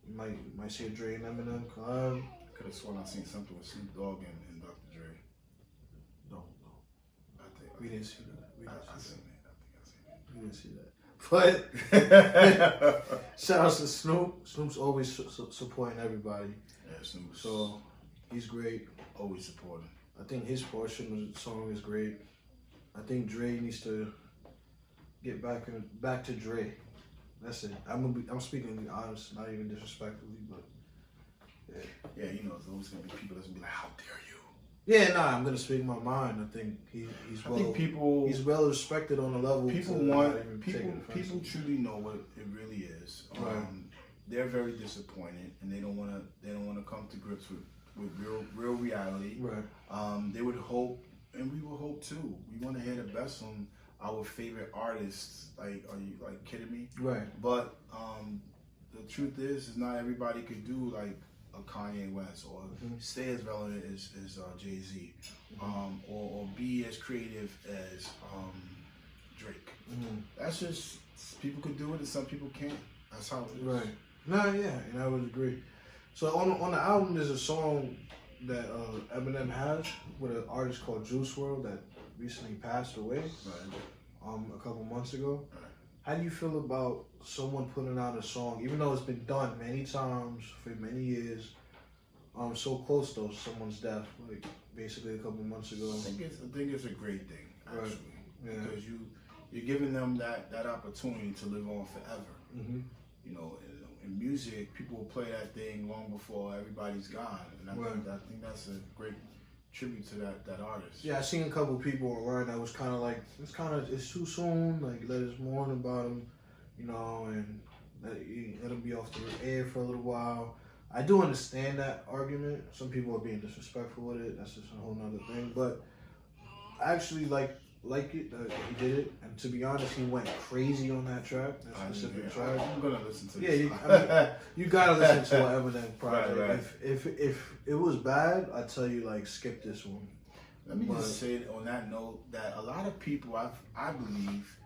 You might see a Dre and Eminem collab. I could have sworn I seen something with Snoop Dogg and Dr. Dre. No. I think We didn't see that. I seen it. I think I seen it. We didn't see that. But shout out to Snoop. Snoop's always supporting everybody. Yeah, Snoop. So he's great. Always supporting. I think his portion of the song is great. I think Dre needs to get back to Dre. That's it. I'm speaking honest, not even disrespectfully, but yeah. Yeah, you know, there's always gonna be people that's gonna be like, "How dare you?" Yeah, nah, I'm gonna speak my mind. I think he's well respected on a level. People truly know what it really is. Right. They're very disappointed, and they don't wanna come to grips with real reality. Right. They would hope, and we will hope too. We want to hear the best from our favorite artists. Like, are you like kidding me? Right. But the truth is not everybody could do like a Kanye West or stay as relevant as Jay-Z, or be as creative as Drake. That's just, people could do it and some people can't. That's how it is. Right. Nah, yeah, and I would agree. So on the album, there's a song that Eminem has with an artist called Juice WRLD that recently passed away. Right. A couple months ago. Right. How do you feel about someone putting out a song, even though it's been done many times for many years, so close to someone's death, like basically a couple months ago? I think it's a great thing, actually, right. Yeah. because you're giving them that opportunity to live on forever. Mm-hmm. You know, in music, people will play that thing long before everybody's gone, and I think that's a great tribute to that artist. Yeah, I seen a couple people online that was kind of like, it's too soon, like let us mourn about him, you know, and let him be off the air for a little while. I do understand that argument. Some people are being disrespectful with it. That's just a whole nother thing. But I actually like it that he did it, and to be honest, he went crazy on that track, that specific track. I'm gonna listen to this. Yeah, you gotta listen to an Eminem project. Right. If it was bad, I'd tell you like skip this one. Let me just say on that note that a lot of people, I believe,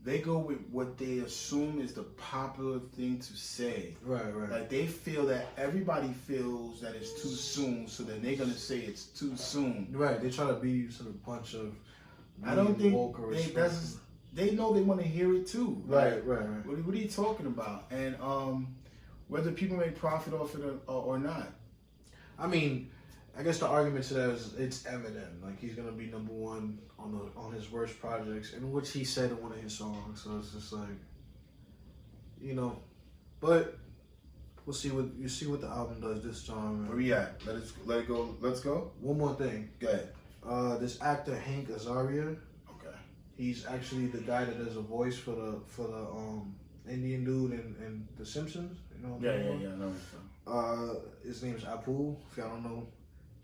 they go with what they assume is the popular thing to say. Right. Like they feel that everybody feels that it's too soon, so then they're gonna say it's too soon. Right. They try to beat you to the punch of. I don't think they know they want to hear it too. Right. What are you talking about? And whether people make profit off it or not. I mean, I guess the argument to that is it's Eminem. Like he's gonna be number one on his worst projects, in which he said in one of his songs. So it's just like, you know, but we'll see what the album does this time. Where we at? Let it go. Let's go. One more thing. Go ahead. This actor Hank Azaria. Okay. He's actually the guy that does a voice for the Indian dude in The Simpsons. You know. Yeah. No. His name's Apu. If y'all don't know,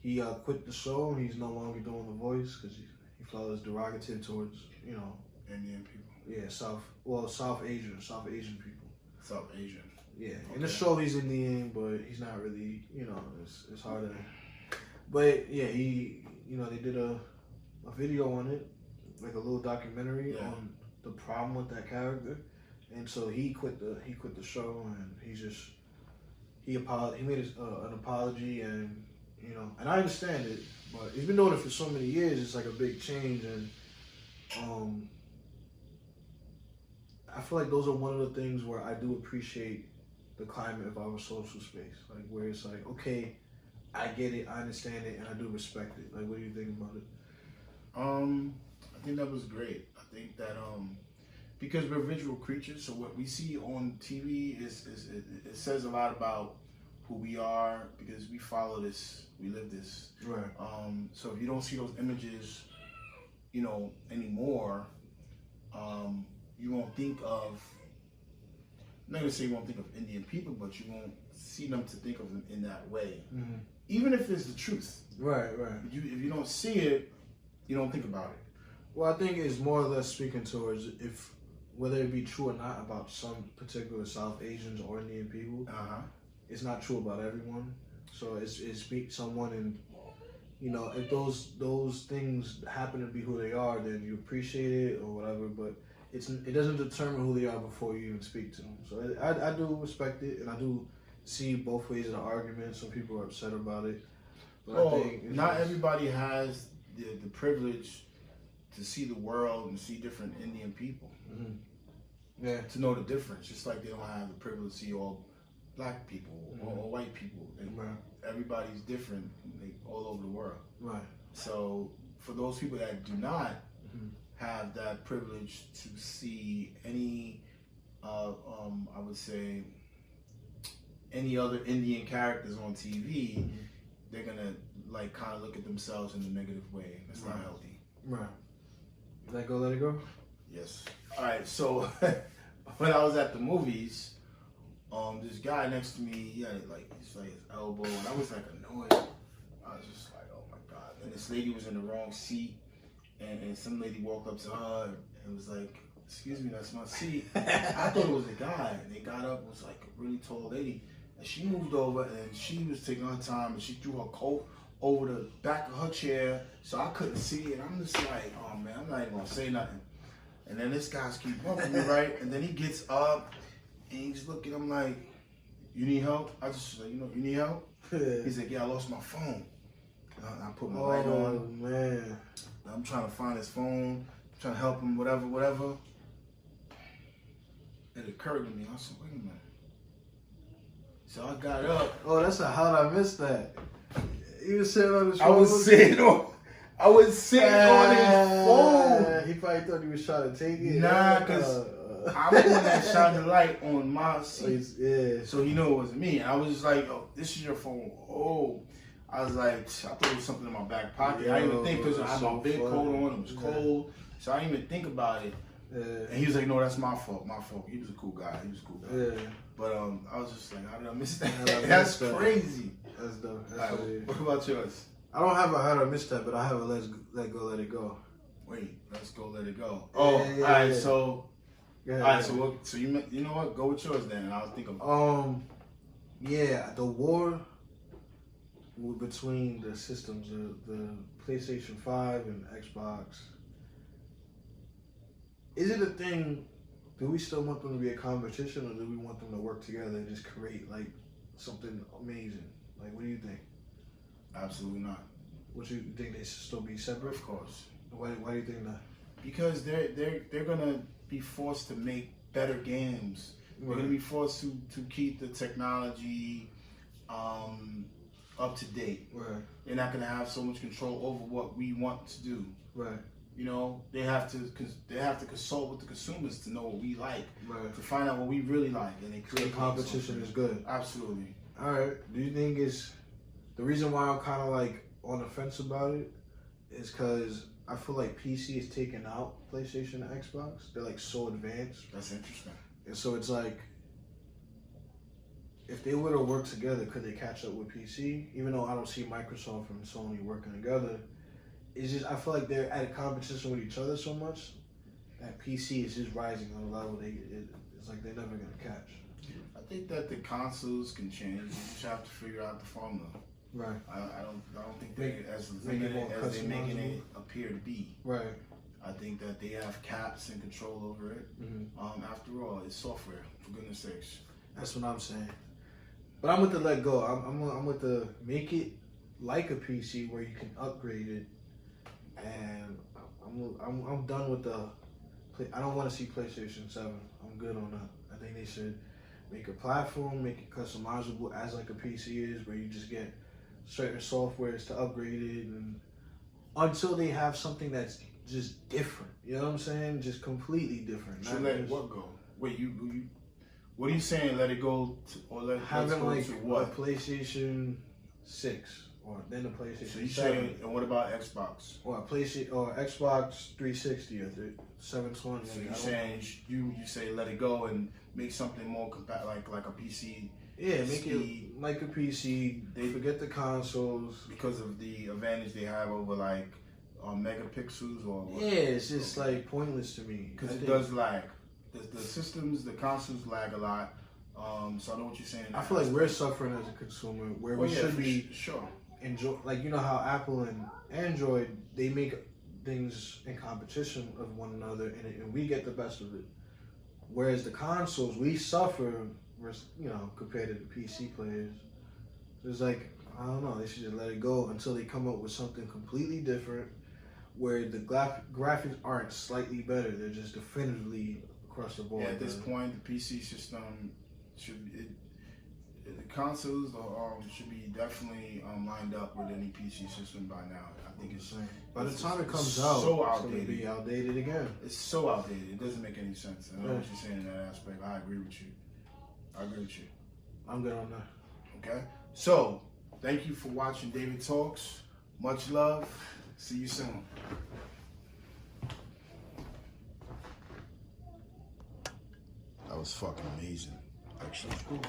he quit the show. He's no longer doing the voice because he felt it's derogative towards Indian people. Yeah, South Asian people. South Asian. Yeah. Okay. In the show he's Indian, but he's not really. It's hard to. But yeah, they did a video on it, like a little documentary on the problem with that character, and so he quit the show, and he made an apology, and and I understand it, but he's been doing it for so many years. It's like a big change, and I feel like those are one of the things where I do appreciate the climate of our social space, like where it's like, okay, I get it, I understand it, and I do respect it. Like, what do you think about it? I think that was great. I think that because we're visual creatures, so what we see on TV it says a lot about who we are, because we follow this, we live this. Right. So if you don't see those images, anymore, you won't think of. I'm not gonna say you won't think of Indian people, but you won't see them to think of them in that way. Mm-hmm. Even if it's the truth. Right. If you don't see it, you don't think about it. Well, I think it's more or less speaking towards whether it be true or not about some particular South Asians or Indian people. It's not true about everyone. So it's someone, and if those things happen to be who they are, then you appreciate it or whatever. But it doesn't determine who they are before you even speak to them. So I do respect it, and I do see both ways of the argument. Some people are upset about it. But I think not everybody has the privilege to see the world and see different Indian people. Mm-hmm. Yeah. to know the difference. Just like they don't have the privilege to see all black people or white people. Right. Everybody's different, like, all over the world. Right. So for those people that do not Mhm. have that privilege to see any, I would say, any other Indian characters on TV, they're gonna like kind of look at themselves in a negative way. That's not healthy. Right. Let go, let it go. Yes. All right. So when I was at the movies, this guy next to me, he had like his elbow, and I was like annoyed. I was just like, oh my god. And this lady was in the wrong seat, and some lady walked up to her and was like, excuse me, that's my seat. I thought it was a guy, and they got up, it was like a really tall lady, and she moved over, and she was taking her time, and she threw her coat over the back of her chair, so I couldn't see it. I'm just like, oh man, I'm not even gonna say nothing. And then this guy's keep bumping me, right? And then he gets up, and he's looking, I'm like, you need help? I just like, you need help? He's like, yeah, I lost my phone. I put my light on. Oh man. I'm trying to find his phone, trying to help him, whatever. It occurred to me, I said, wait a minute. So I got up. Oh, that's how'd I miss that? You was sitting on the I was sitting on his phone. He probably thought he was trying to take it. Nah, because I'm the one that shined the light on my seat. Yeah. So he knew it wasn't me. I was just like, oh, this is your phone. Oh. I was like, I thought it was something in my back pocket. I didn't even think because I had my big coat on. It was cold. So I didn't even think about it. And he was like, no, that's my fault. He was a cool guy. Yeah. But I was just like, how did I miss that? That's That's crazy. That's dope. What about yours? I don't have a how to miss that, but I have a let go, let it go. Wait, let's go, let it go. Yeah, Oh, yeah, all right. yeah. So, Yeah. all right. So you know what? Go with yours then, and I'll think of. Yeah, the war between the systems, the PlayStation 5 and Xbox. Is it a thing? Do we still want them to be a competition, or do we want them to work together and just create like something amazing? Like, what do you think? Absolutely not. What you think they should still be separate? Of course. Why do you think that? Because they're gonna be forced to make better games. They're gonna be forced to keep the technology up to date. Right. They're not gonna have so much control over what we want to do. Right. You know, they have to consult with the consumers to know what we like, Right. to find out what we really like, and they create The competition is good. Absolutely. All right. Do you think it's the reason why I'm kind of like on the fence about it is because I feel like PC is taking out PlayStation and Xbox. They're like so advanced. That's interesting. And so it's like, if they were to work together, could they catch up with PC? Even though I don't see Microsoft and Sony working together, it's just I feel like they're at a competition with each other so much that PC is just rising on a level it's like they're never gonna catch. I think that the consoles can change. You just have to figure out the formula. Right. I don't think they're as Make it limited more as they're making customizable. it appear to be. Right. I think that they have caps and control over it. Mm-hmm. After all, it's software, for goodness sakes. That's what I'm saying. But I'm with the let go. I'm with the make it like a PC where you can upgrade it. And I'm done with the. I don't want to see PlayStation 7. I'm good on that. I think they should make a platform, make it customizable as like a PC is, where you just get certain softwares to upgrade it, and until they have something that's just different. You know what I'm saying? Just completely different. So let what go? Wait, you what are you saying? Let it go to, or let having let's go like to what? a PlayStation 6 or then a PlayStation So you 7 saying, and what about Xbox? or a PlayStation or Xbox 360 or 720. So like, you're I don't- saying you say let it go and make something more like a PC. Yeah, make speed. it like a PC. They forget the consoles. Because of the advantage they have over like megapixels or what? Yeah, it's just like pointless to me. Because I it think- does lag. The systems, the consoles lag a lot. So I know what you're saying. I feel like we're suffering as a consumer where we should be sure. enjoy. Like, you know how Apple and Android, they make things in competition of one another, and we get the best of it. Whereas the consoles, we suffer, compared to the PC players. It's like, I don't know, they should just let it go until they come up with something completely different where the graphics aren't slightly better, they're just definitively across the board. Yeah, at this point, the PC system the consoles should be definitely lined up with any PC system by now. I think it's by the time it comes so out, it's outdated. going to be outdated again. It's so outdated. It doesn't make any sense. I know what you're saying in that aspect. I agree with you. I'm good on that. Okay? So, thank you for watching David Talks. Much love. See you soon. That was fucking amazing. Actually. Cool.